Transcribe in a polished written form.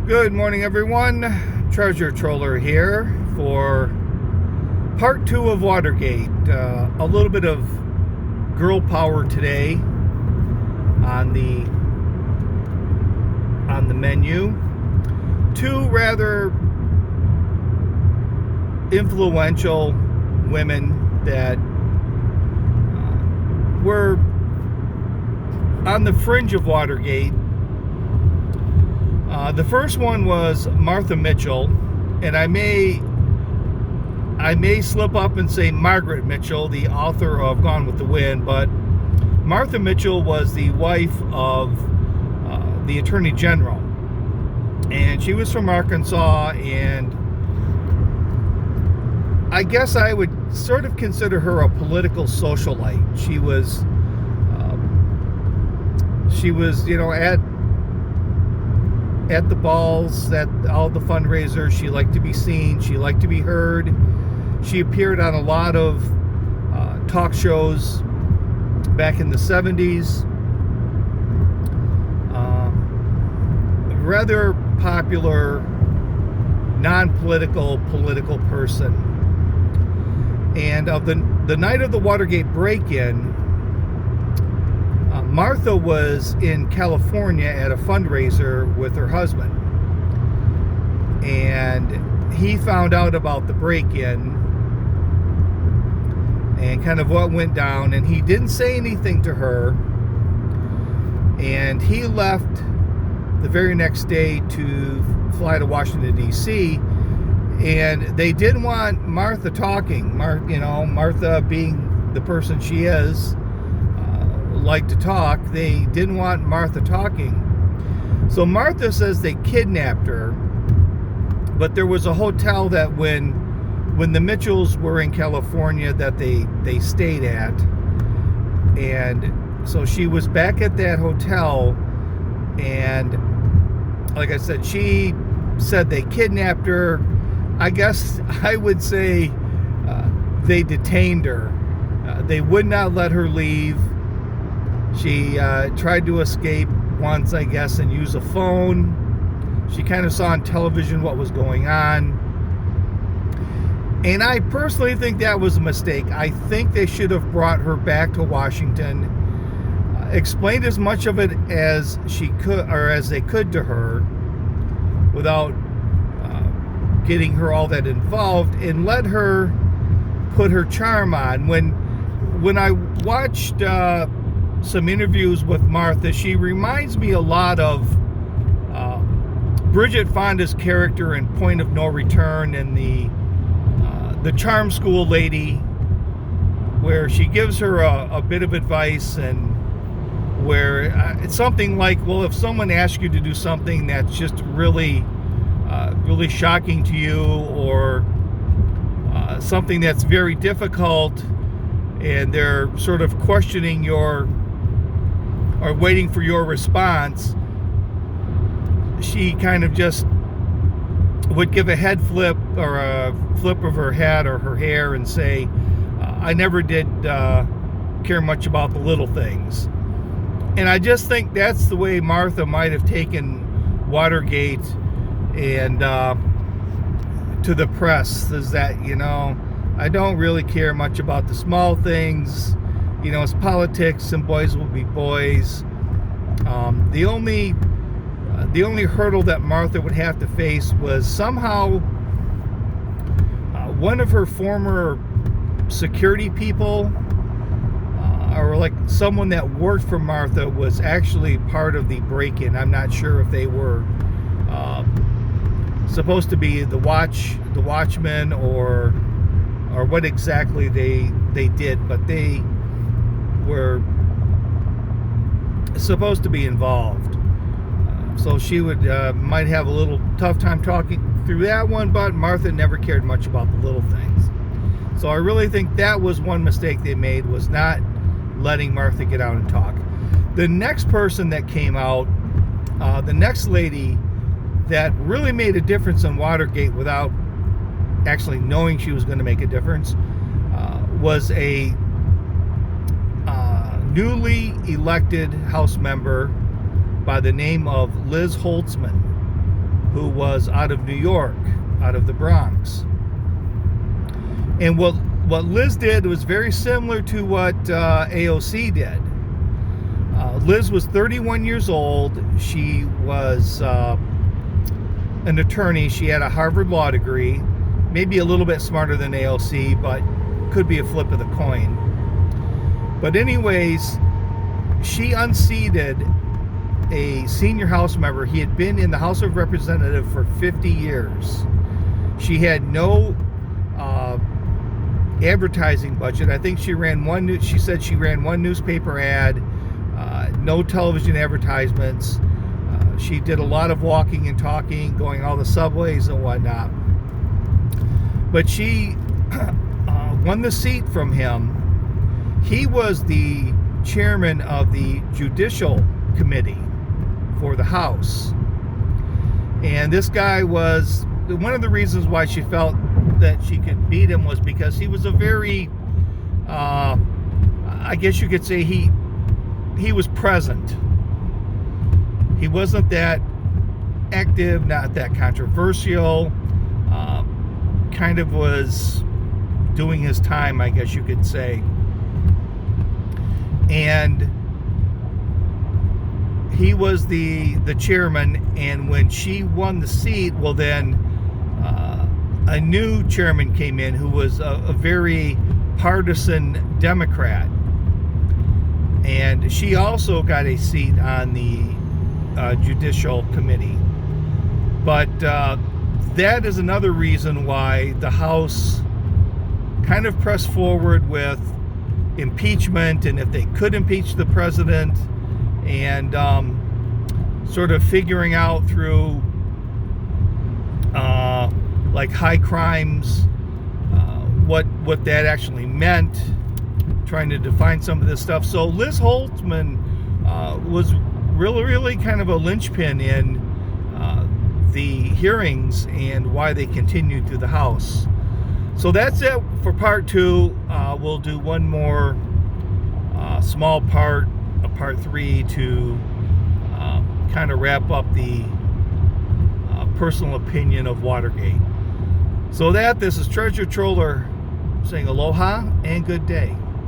Good morning, everyone. Treasure Troller here for part 2 of Watergate. A little bit of girl power today on the menu. Two rather influential women that were on the fringe of Watergate. The first one was Martha Mitchell, and I may slip up and say Margaret Mitchell, the author of Gone with the Wind, but Martha Mitchell was the wife of the Attorney General, and she was from Arkansas, and I guess I would sort of consider her a political socialite. She was, at the balls, at all the fundraisers. She liked to be seen. She liked to be heard. She appeared on a lot of talk shows back in the 70s. Rather popular, non-political, political person. And of the night of the Watergate break-in, Martha was in California at a fundraiser with her husband, and he found out about the break-in and kind of what went down, and he didn't say anything to her, and he left the very next day to fly to Washington, D.C., and they didn't want Martha talking. Martha being the person she is, like to talk. They didn't want Martha talking. So Martha says they kidnapped her, but there was a hotel that when the Mitchells were in California that they stayed at, and so she was back at that hotel, and like I said, she said they kidnapped her. I guess I would say they detained her. They would not let her leave. She tried to escape once, I guess, and use a phone. She kind of saw on television what was going on. And I personally think that was a mistake. I think they should have brought her back to Washington, explained as much of it as she could, or as they could, to her, without getting her all that involved, and let her put her charm on. When I watched some interviews with Martha, she reminds me a lot of Bridget Fonda's character in Point of No Return, and the charm school lady, where she gives her a bit of advice, and where it's something like, well, if someone asks you to do something that's just really shocking to you, or something that's very difficult, and they're sort of questioning or waiting for your response, she kind of just would give a head flip or a flip of her head or her hair and say, I never did care much about the little things. And I just think that's the way Martha might have taken Watergate and to the press, is that, I don't really care much about the small things. It's politics, and boys will be boys. The only hurdle that Martha would have to face was somehow one of her former security people, or like someone that worked for Martha, was actually part of the break-in. I'm not sure if they were supposed to be the watchmen, or what exactly they did, but they were supposed to be involved. So she might have a little tough time talking through that one, but Martha never cared much about the little things. So I really think that was one mistake they made, was not letting Martha get out and talk. The next person that came out, the next lady that really made a difference in Watergate without actually knowing she was going to make a difference, was a newly elected House member by the name of Liz Holtzman, who was out of New York, out of the Bronx. And what Liz did was very similar to what AOC did. Liz was 31 years old. She was an attorney. She had a Harvard Law degree, maybe a little bit smarter than AOC, but could be a flip of the coin. But anyways, she unseated a senior House member. He had been in the House of Representatives for 50 years. She had no advertising budget. I think she said she ran one newspaper ad, no television advertisements. She did a lot of walking and talking, going all the subways and whatnot. But she won the seat from him. He was the chairman of the Judicial Committee for the House. And this guy was, one of the reasons why she felt that she could beat him was because he was a very, I guess you could say he was present. He wasn't that active, not that controversial, kind of was doing his time, I guess you could say. And he was the chairman, and when she won the seat, well then a new chairman came in who was a very partisan Democrat, and she also got a seat on the Judicial Committee. But that is another reason why the House kind of pressed forward with impeachment, and if they could impeach the president, and sort of figuring out through like high crimes what that actually meant, trying to define some of this stuff. So Liz Holtzman was really kind of a linchpin in the hearings and why they continued through the House. So that's it for part 2. We'll do one more small part, a part 3, to kind of wrap up the personal opinion of Watergate. So this is Treasure Troller saying aloha and good day.